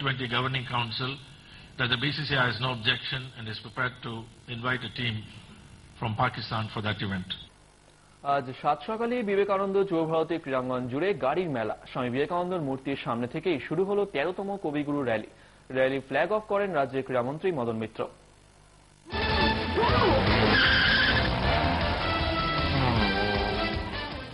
T20 Governing Council that the BCCI has no objection and is prepared to invite a team from Pakistan for that event. আজ সাত সকালে বিবেকানন্দ যুব ভারতী ক্রীড়াঙ্গন জুড়ে গাড়ির মেলা। স্বামী বিবেকানন্দর মূর্তির সামনে থেকেই শুরু হলো 13তম কবিগুরু র্যালি। র্যালি ফ্ল্যাগ অফ করেন রাজ্যের ক্রীড়ামন্ত্রী মদন মিত্র।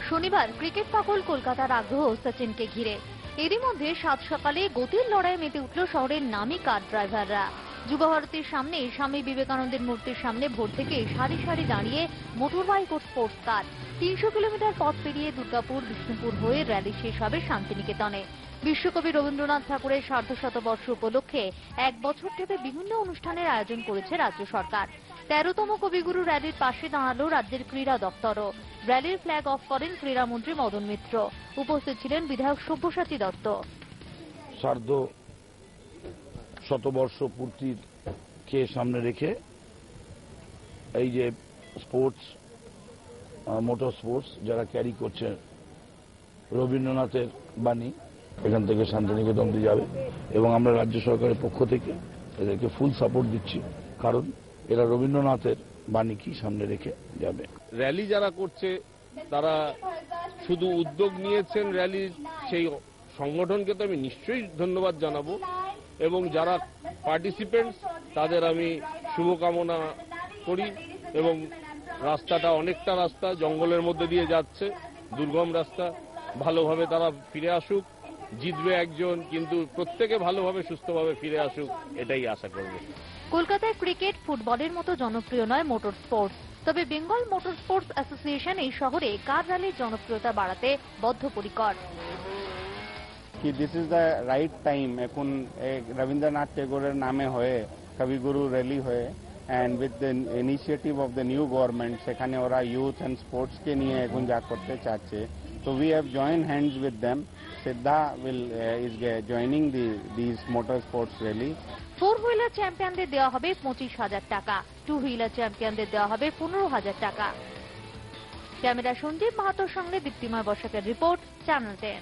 শনিবার ক্রিকেট পাগল কলকাতার আগ্রহ সচিনকে ঘিরে। এরই মধ্যে সাত সকালে গতির লড়াই মেতে উঠল শহরের নামী কার ড্রাইভাররা। যুব ভারতীর সামনে স্বামী বিবেকানন্দের মূর্তির সামনে ভোর থেকে সারি সারি দাঁড়িয়ে মোটরবাইক ও স্পোর্টস কার। 300 কিলোমিটার পথ পেরিয়ে দুর্গাপুর বিষ্ণুপুর হয়ে র্যালি শেষ হবে শান্তিনিকেতনে। বিশ্বকবি রবীন্দ্রনাথ ঠাকুরের সার্ধশতবর্ষ উপলক্ষে এক বছর ধরে বিভিন্ন অনুষ্ঠানের আয়োজন করেছে রাজ্য সরকার। 13তম কবিগুরু র্যালির পাশে দাঁড়ালো রাজ্যের ক্রীড়া দপ্তরও। র্যালির ফ্ল্যাগ অফ করেন ক্রীড়ামন্ত্রী মদন মিত্র। উপস্থিত ছিলেন বিধায়ক সব্যসাচী দত্ত। শতবর্ষ পূর্তিকে সামনে রেখে এই যে স্পোর্টস, মোটর স্পোর্টস যারা ক্যারি করছে রবীন্দ্রনাথের বাণী এখান থেকে শান্তিনিকেতন দিয়ে যাবে এবং আমরা রাজ্য সরকারের পক্ষ থেকে এদেরকে ফুল সাপোর্ট দিচ্ছি, কারণ এরা রবীন্দ্রনাথের বাণী কি সামনে রেখে যাবে। র্যালি যারা করছে তারা শুধু উদ্যোগ নিয়েছেন র্যালির, সেই সংগঠনকে তো আমি নিশ্চয়ই ধন্যবাদ জানাবো এবং যারা পার্টিসিপেন্টস তাদের আমি শুভকামনা করি। এবং রাস্তাটা অনেকটা রাস্তা জঙ্গলের মধ্যে দিয়ে যাচ্ছে, দুর্গম রাস্তা, ভালোভাবে তারা ফিরে আসুক। জিতবে একজন, কিন্তু প্রত্যেকে ভালোভাবে সুস্থভাবে ফিরে আসুক, এটাই আশা করব। কলকাতায় ক্রিকেট ফুটবলের মতো জনপ্রিয় নয় মোটর স্পোর্টস, তবে বেঙ্গল মোটর স্পোর্টস অ্যাসোসিয়েশন এই শহরে কার র্যালির জনপ্রিয়তা বাড়াতে বদ্ধপরিকর। This is the right time, এখন রবীন্দ্রনাথ টেগোরের নামে হয়ে কবিগুরু র্যালি হয়ে and with the initiative of the new government সেখানে ওরা youth and sports কে নিয়ে এখন যা করতে চাচ্ছে, so we have joined hands with them. Siddha is joining these motor sports rally. 4 wheeler চ্যাম্পিয়নদের দেওয়া হবে 25,000 টাকা, 2 হুইলার চ্যাম্পিয়নদের দেওয়া হবে 15,000 টাকা। ক্যামেরা সঞ্জীব মাহাতোর সঙ্গে দীপ্তিময় বসাকের রিপোর্ট, চ্যানেল 10।